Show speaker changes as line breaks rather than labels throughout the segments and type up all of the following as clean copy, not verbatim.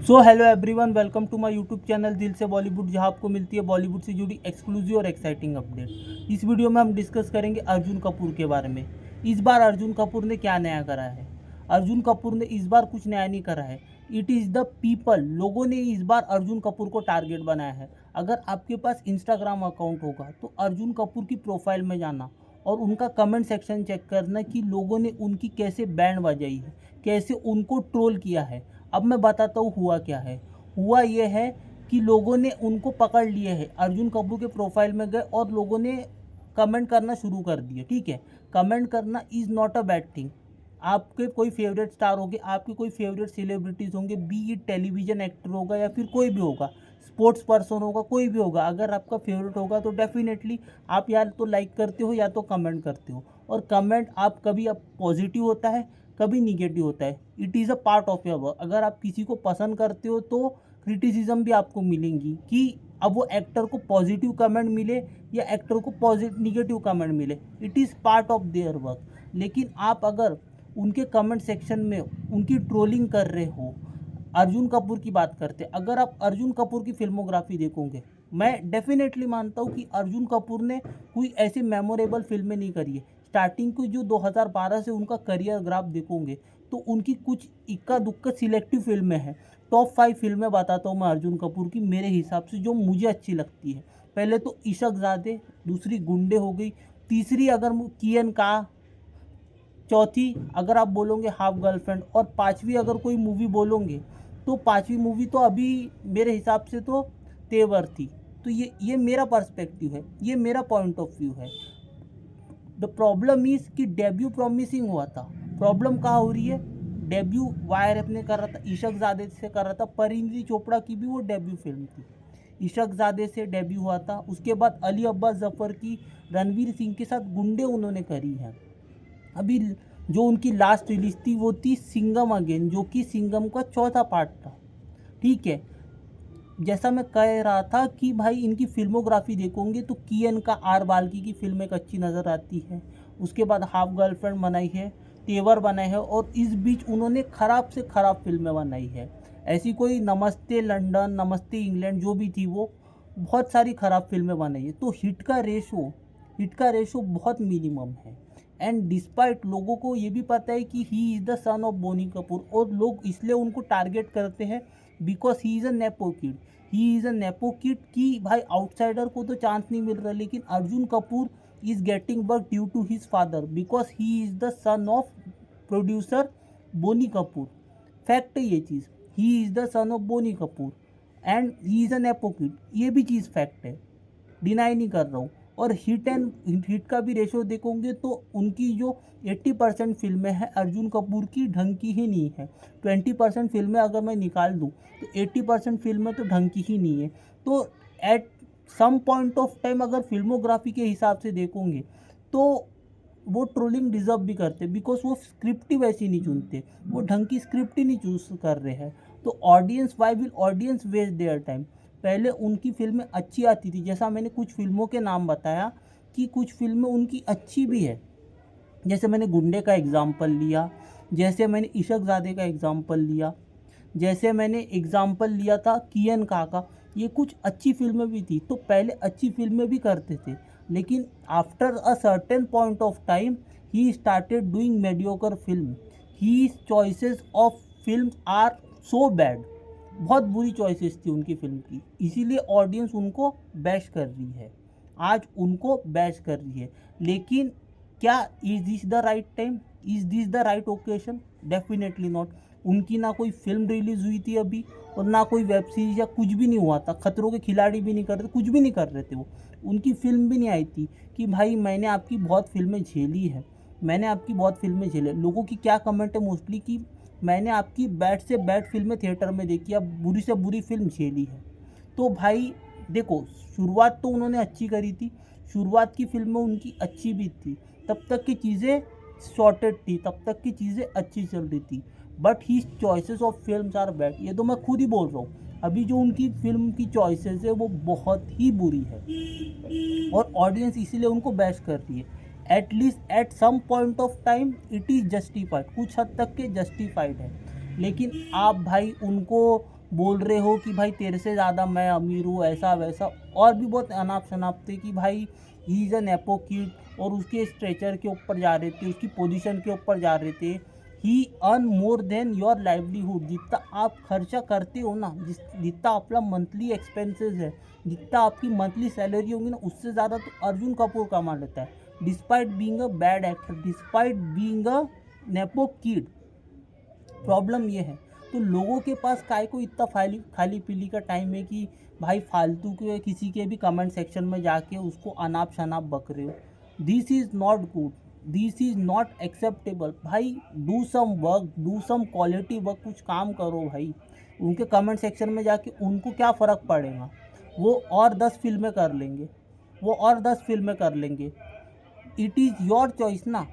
So hello everyone, welcome to my YouTube channel दिल से बॉलीवुड, जहां आपको मिलती है बॉलीवुड से जुड़ी एक्सक्लूसिव और एक्साइटिंग अपडेट। इस वीडियो में हम डिस्कस करेंगे अर्जुन कपूर के बारे में। इस बार अर्जुन कपूर ने क्या नया करा है। अर्जुन कपूर ने इस बार कुछ नया नहीं करा है। इट इज़ द पीपल, लोगों ने इस बार अर्जुन कपूर को टारगेट बनाया है। अगर आपके पास इंस्टाग्राम अकाउंट होगा तो अर्जुन कपूर की प्रोफाइल में जाना और उनका कमेंट सेक्शन चेक करना कि लोगों ने उनकी कैसे बैंड बजाई है, कैसे उनको ट्रोल किया है। अब मैं बताता हूँ हुआ क्या है। हुआ ये है कि लोगों ने उनको पकड़ लिए है, अर्जुन कपूर के प्रोफाइल में गए और लोगों ने कमेंट करना शुरू कर दिए। ठीक है, कमेंट करना is not a bad thing. आपके कोई फेवरेट स्टार होंगे, आपके कोई फेवरेट सेलिब्रिटीज़ होंगे, बी इट टेलीविज़न एक्टर होगा या फिर कोई भी होगा, स्पोर्ट्स पर्सन होगा, कोई भी होगा, अगर आपका फेवरेट होगा तो डेफिनेटली आप या तो लाइक करते हो या तो कमेंट करते हो। और कमेंट आप कभी आप पॉजिटिव होता है, कभी निगेटिव होता है। It is a part of your work. अगर आप किसी को पसंद करते हो तो क्रिटिसिज्म भी आपको मिलेंगी कि अब वो एक्टर को पॉजिटिव कमेंट मिले या एक्टर को पॉजिटिव निगेटिव कमेंट मिले। It is part of their work. लेकिन आप अगर उनके कमेंट सेक्शन में उनकी ट्रोलिंग कर रहे हो, अर्जुन कपूर की बात करते हैं, अगर आप अर्जुन कपूर की फिल्मोग्राफी देखोगे, मैं डेफिनेटली मानता हूँ कि अर्जुन कपूर ने कोई ऐसी मेमोरेबल फिल्में नहीं करी है। स्टार्टिंग की जो 2012 से उनका करियर ग्राफ देखोगे तो उनकी कुछ इक्का दुक्का सिलेक्टिव फिल्में हैं। टॉप 5 फिल्में बताता हूँ मैं अर्जुन कपूर की, मेरे हिसाब से जो मुझे अच्छी लगती है। पहले तो इशकज़ादे, दूसरी गुंडे हो गई, तीसरी अगर कियन का, चौथी अगर आप बोलोगे हाफ गर्लफ्रेंड, और पांचवी अगर कोई मूवी बोलोगे तो पांचवी मूवी तो अभी मेरे हिसाब से तो तेवर थी। तो ये मेरा पर्सपेक्टिव है, ये मेरा पॉइंट ऑफ व्यू है। द प्रॉब्लम इज़ कि डेब्यू प्रॉमिसिंग हुआ था। प्रॉब्लम कहाँ हो रही है, डेब्यू वायर ने कर रहा था, इशकज़ादे से कर रहा था। परिणीति चोपड़ा की भी वो डेब्यू फिल्म थी, इशकज़ादे से डेब्यू हुआ था। उसके बाद अली अब्बास जफ़र की रणवीर सिंह के साथ गुंडे उन्होंने करी है। अभी जो उनकी लास्ट रिलीज थी वो थी सिंघम अगेन, जो कि सिंघम का चौथा पार्ट था। ठीक है, जैसा मैं कह रहा था कि भाई इनकी फिल्मोग्राफी देखोगे तो कियन का आर बाल्की की फिल्म एक अच्छी नज़र आती है। उसके बाद हाफ गर्लफ्रेंड बनाई है, तेवर बनाए है, और इस बीच उन्होंने ख़राब से ख़राब फिल्में बनाई है। ऐसी कोई नमस्ते लंदन, नमस्ते इंग्लैंड जो भी थी, वो बहुत सारी ख़राब फिल्में बनाई है। तो हिट का रेशो बहुत मिनिमम है। एंड डिस्पाइट लोगों को ये भी पता है कि he is the son of Boney Kapoor, और लोग इसलिए उनको टारगेट करते हैं because he is a nepo kid. He is a nepo kid कि भाई आउटसाइडर को तो चांस नहीं मिल रहा, लेकिन Arjun Kapoor is getting work due to his father because he is the son of producer Boney Kapoor. Fact है ये चीज़, he is the son of Boney Kapoor and he is a nepo kid, ये भी चीज़ फैक्ट है, डिनाई नहीं कर रहा हूँ। और हिट का भी रेशो देखोगे तो उनकी जो 80% फिल्में हैं अर्जुन कपूर की ढंग की ही नहीं है। 20% फिल्में अगर मैं निकाल दूँ तो 80% फिल्में तो ढंग की ही नहीं है। तो at some point of time अगर फिल्मोग्राफी के हिसाब से देखोगे तो वो ट्रोलिंग डिजर्व भी करते, बिकॉज वो स्क्रिप्ट ही वैसी नहीं चुनते, वो ढंग की स्क्रिप्ट ही नहीं चूज कर रहे हैं। तो audience, why will audience waste their time. पहले उनकी फिल्में अच्छी आती थी, जैसा मैंने कुछ फिल्मों के नाम बताया कि कुछ फिल्में उनकी अच्छी भी है, जैसे मैंने गुंडे का एग्ज़ाम्पल लिया, जैसे मैंने इशकज़ादे का एग्ज़ाम्पल लिया, जैसे मैंने एग्ज़ाम्पल लिया था कियन का। ये कुछ अच्छी फिल्में भी थी। तो पहले अच्छी फिल्में भी करते थे, लेकिन after a certain point of time he started doing mediocre film. He choices of film are so bad, बहुत बुरी चॉइसेस थी उनकी फिल्म की, इसीलिए ऑडियंस उनको बैश कर रही है, आज उनको बैश कर रही है। लेकिन क्या is this the right time, is this the right occasion? Definitely not. उनकी ना कोई फिल्म रिलीज हुई थी अभी, और ना कोई वेब सीरीज या कुछ भी नहीं हुआ था। खतरों के खिलाड़ी भी नहीं कर रहे, कुछ भी नहीं कर रहे थे वो। उनकी फिल्म भी नहीं आई थी कि भाई मैंने आपकी बहुत फिल्में झेली है, मैंने आपकी बहुत फिल्में झेले। लोगों की क्या कमेंट है मोस्टली कि मैंने आपकी बैड से बैड फिल्में थिएटर में देखी, अब बुरी से बुरी फिल्म झेली है। तो भाई देखो, शुरुआत तो उन्होंने अच्छी करी थी, शुरुआत की फिल्में उनकी अच्छी भी थी, तब तक की चीज़ें सॉर्टेड थी, तब तक की चीज़ें अच्छी चल रही थी। But he choices of films are bad, ये तो मैं खुद ही बोल रहा हूँ। अभी जो उनकी फिल्म की चॉइसेस है वो बहुत ही बुरी है, और ऑडियंस इसीलिए उनको बैश कर रही है। At least at some point of time it is justified, कुछ हद तक के जस्टिफाइड है। लेकिन आप भाई उनको बोल रहे हो कि भाई तेरे से ज़्यादा मैं अमीर हूँ, ऐसा वैसा, और भी बहुत अनाप शनाप थे कि भाई he is an apo kid, और उसके स्ट्रेचर के ऊपर जा रहे थे, उसकी पोजीशन के ऊपर जा रहे थे। He earn more than your livelihood, जितना आप खर्चा करते हो ना, जितना आपका मंथली एक्सपेंसेस है, जितना आपकी मंथली सैलरी होगी ना, उससे ज़्यादा तो अर्जुन कपूर कमा लेता है, despite being a bad actor, despite being a nepo kid. Problem ये है। तो लोगों के पास काय को इतना खाली पीली का टाइम है कि भाई फालतू के किसी के भी कमेंट सेक्शन में जाके उसको अनाप शनाप बक रहे हो। This is not good, this is not acceptable. भाई do some work, do some quality work, कुछ काम करो भाई। उनके कमेंट सेक्शन में जाके उनको क्या फ़र्क पड़ेगा, वो और 10 फिल्में कर लेंगे, वो और 10 फिल्में कर लेंगे। इट इज़ योर चॉइस ना।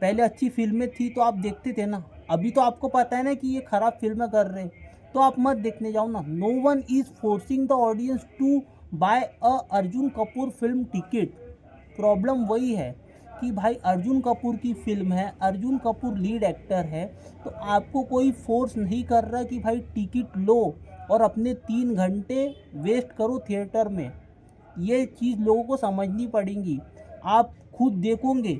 पहले अच्छी फिल्में थी तो आप देखते थे ना, अभी तो आपको पता है ना कि ये ख़राब फिल्में कर रहे हैं, तो आप मत देखने जाओ ना। No one is forcing the audience to buy a Arjun Kapoor film ticket. Problem वही है कि भाई अर्जुन कपूर की फिल्म है, अर्जुन कपूर लीड एक्टर है, तो आपको कोई फोर्स नहीं कर रहा कि भाई टिकट लो और अपने 3 घंटे वेस्ट करो थिएटर में। ये चीज़ लोगों को समझनी पड़ेगी। आप खुद देखोगे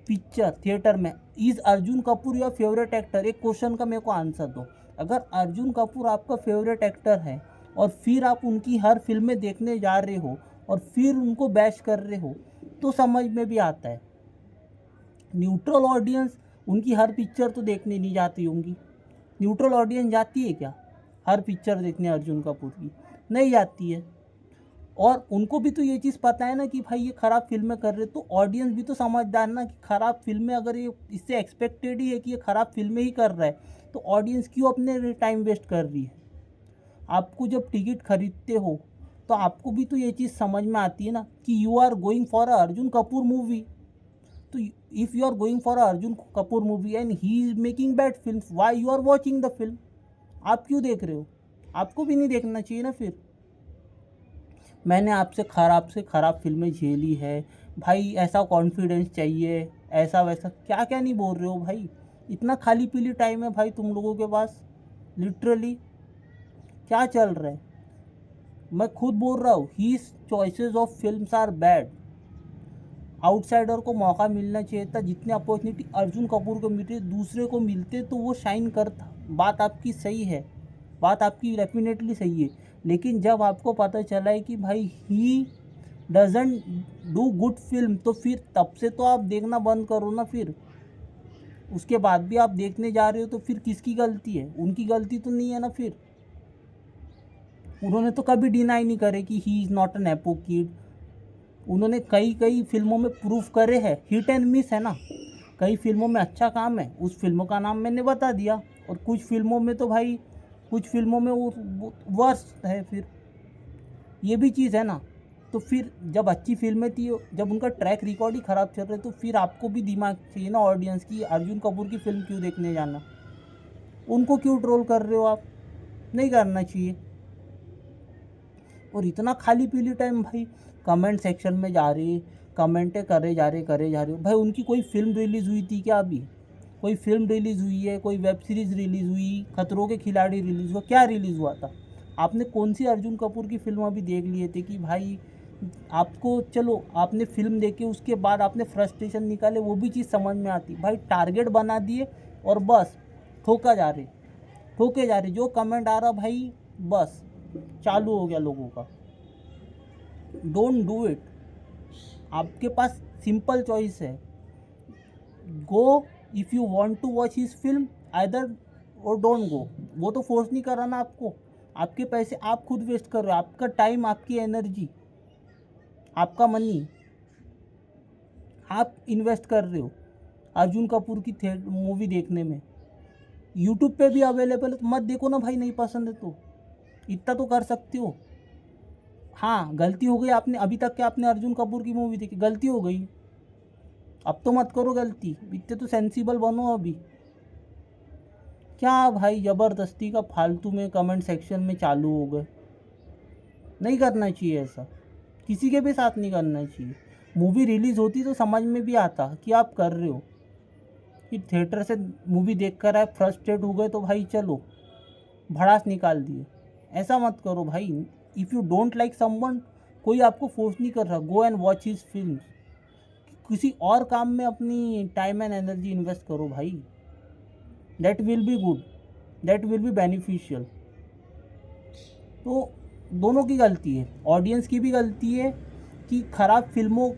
पिक्चर थिएटर में, is Arjun Kapoor your favourite actor? एक क्वेश्चन का मेरे को आंसर दो। अगर अर्जुन कपूर आपका फेवरेट एक्टर है और फिर आप उनकी हर फिल्में देखने जा रहे हो और फिर उनको बैश कर रहे हो, तो समझ में भी आता है। न्यूट्रल ऑडियंस उनकी हर पिक्चर तो देखने नहीं जाती होंगी। न्यूट्रल ऑडियंस जाती है क्या हर पिक्चर देखने अर्जुन कपूर की? नहीं जाती है। और उनको भी तो ये चीज़ पता है ना कि भाई ये ख़राब फिल्में कर रहे, तो ऑडियंस भी तो समझदार ना कि ख़राब फिल्में, अगर ये इससे एक्सपेक्टेड ही है कि ये ख़राब फिल्में ही कर रहा है, तो ऑडियंस क्यों अपने टाइम वेस्ट कर रही है? आपको जब टिकट खरीदते हो तो आपको भी तो ये चीज़ समझ में आती है ना कि you are going for a Arjun Kapoor movie. तो if you are going for a Arjun Kapoor movie and he is making bad film, why you are watching the film? आप क्यों देख रहे हो? आपको भी नहीं देखना चाहिए ना फिर। मैंने आपसे ख़राब से ख़राब फिल्में झेली है भाई, ऐसा कॉन्फिडेंस चाहिए, ऐसा वैसा क्या क्या नहीं बोल रहे हो भाई? इतना खाली पीली टाइम है भाई तुम लोगों के पास, लिटरली क्या चल रहा है? मैं खुद बोल रहा हूँ, his choices of films are bad. Outsider को मौका मिलना चाहिए था, जितने अपॉर्चुनिटी अर्जुन कपूर को मिलते दूसरे को मिलते तो वो शाइन करता। बात आपकी सही है, बात आपकी डेफिनेटली सही है, लेकिन जब आपको पता चला है कि भाई he doesn't do good film, तो फिर तब से तो आप देखना बंद करो ना। फिर उसके बाद भी आप देखने जा रहे हो तो फिर किसकी गलती है? उनकी गलती तो नहीं है ना। फिर उन्होंने तो कभी डिनाई नहीं करे कि he is not an apo kid. उन्होंने कई कई फिल्मों में प्रूफ करे है, हिट एंड मिस है ना। कई फिल्मों में अच्छा काम है, उस फिल्मों का नाम मैंने बता दिया, और कुछ फिल्मों में तो भाई, कुछ फिल्मों में वो वर्स्ट है। फिर ये भी चीज़ है ना। तो फिर जब अच्छी फिल्में थी, जब उनका ट्रैक रिकॉर्ड ही ख़राब चल रहा है, तो फिर आपको भी दिमाग चाहिए ना ऑडियंस की, अर्जुन कपूर की फ़िल्म क्यों देखने जाना? उनको क्यों ट्रोल कर रहे हो आप? नहीं करना चाहिए। और इतना खाली पीली टाइम भाई कमेंट सेक्शन में जा रहे, कमेंटें करे जा रहे भाई। उनकी कोई फिल्म रिलीज़ हुई थी क्या? अभी कोई फिल्म रिलीज़ हुई है? कोई वेब सीरीज़ रिलीज़ हुई? खतरों के खिलाड़ी रिलीज़ हुआ? क्या रिलीज़ हुआ था? आपने कौन सी अर्जुन कपूर की फिल्म अभी देख लिए थे कि भाई आपको, चलो आपने फिल्म देखी उसके बाद आपने फ्रस्ट्रेशन निकाले, वो भी चीज़ समझ में आती। भाई टारगेट बना दिए और बस ठोका जा रहे, ठोके जा रहे, जो कमेंट आ रहा भाई बस चालू हो गया लोगों का। Don't do it. आपके पास सिंपल चॉइस है, go if you want to watch his film, either और डोंट गो। वो तो फोर्स नहीं कर रहा ना आपको। आपके पैसे आप खुद वेस्ट कर रहे हो, आपका टाइम, आपकी एनर्जी, आपका मनी आप इन्वेस्ट कर रहे हो अर्जुन कपूर की मूवी देखने में। यूट्यूब पे भी अवेलेबल है, तो मत देखो ना भाई, नहीं पसंद है तो। इतना तो कर सकते हो। हाँ गलती हो गई, आपने अभी तक क्या आपने अर्जुन कपूर की मूवी देखी, गलती हो गई, अब तो मत करो गलती, इतने तो सेंसिबल बनो अभी। क्या भाई ज़बरदस्ती का फालतू में कमेंट सेक्शन में चालू हो गए? नहीं करना चाहिए ऐसा, किसी के भी साथ नहीं करना चाहिए। मूवी रिलीज़ होती तो समझ में भी आता कि आप कर रहे हो, कि थिएटर से मूवी देख कर आए फ्रस्ट्रेट हो गए तो भाई चलो भड़ास निकाल दिए। ऐसा मत करो भाई। If you don't like someone, कोई आपको फोर्स नहीं कर रहा, go and watch his film. किसी और काम में अपनी टाइम एंड एनर्जी इन्वेस्ट करो भाई। That will be good, that will be beneficial. तो दोनों की गलती है, ऑडियंस की भी गलती है कि ख़राब फिल्मों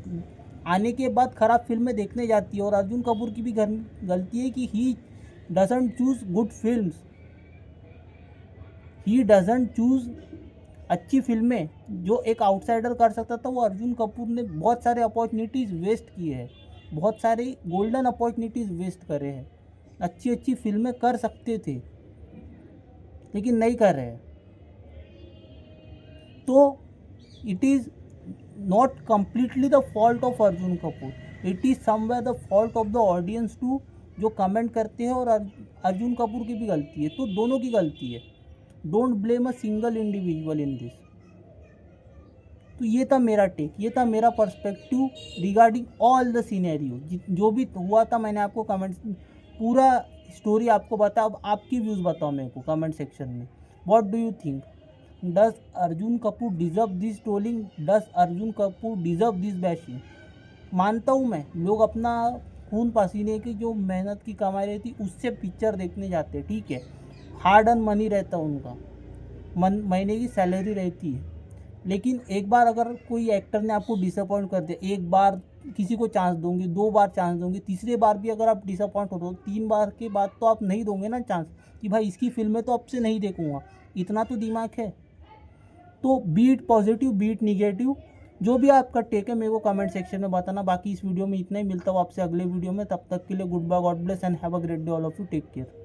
आने के बाद ख़राब फिल्में देखने जाती है, और अर्जुन कपूर की भी गलती है कि he doesn't choose good films, he doesn't choose अच्छी फिल्में। जो एक आउटसाइडर कर सकता था वो अर्जुन कपूर ने बहुत सारे अपॉर्चुनिटीज़ वेस्ट किए हैं, बहुत सारे गोल्डन अपॉर्चुनिटीज़ वेस्ट करे हैं। अच्छी अच्छी फिल्में कर सकते थे लेकिन नहीं कर रहे हैं। तो it is not completely the fault of Arjun Kapoor, it is somewhere the fault of the audience too, जो कमेंट करते हैं, और अर्जुन कपूर की भी गलती है। तो दोनों की गलती है। Don't blame a single individual in this. तो ये था मेरा टेक, ये था मेरा perspective regarding all the scenario. जो भी हुआ था मैंने आपको कमेंट, पूरा स्टोरी आपको बताया। अब आपकी व्यूज़ बताओ मेरे को कमेंट सेक्शन में। What do you think? Does Arjun Kapoor deserve this trolling? Does Arjun Kapoor deserve this bashing? मानता हूँ मैं, लोग अपना खून पसीने की जो मेहनत की कमाई रहती उससे पिक्चर देखने जाते हैं, ठीक है, हार्ड अर्न मनी रहता उनका, महीने की सैलरी रहती है। लेकिन एक बार अगर कोई एक्टर ने आपको डिसअपॉइंट कर दिया, एक बार किसी को चांस दूंगी, 2 बार चांस दूंगी, तीसरे बार भी अगर आप डिसअपॉइंट हो तो 3 बार के बाद तो आप नहीं दोगे ना चांस कि भाई इसकी फिल्में तो अब से नहीं देखूंगा। इतना तो दिमाग है। तो बीट पॉजिटिव, बीट निगेटिव, जो भी आपका टेक है मेरे को कमेंट सेक्शन में बताना। बाकी इस वीडियो में इतना ही, मिलता हूँ आपसे अगले वीडियो में। तब तक के लिए good bye, God bless and have a great day all of you. Take care.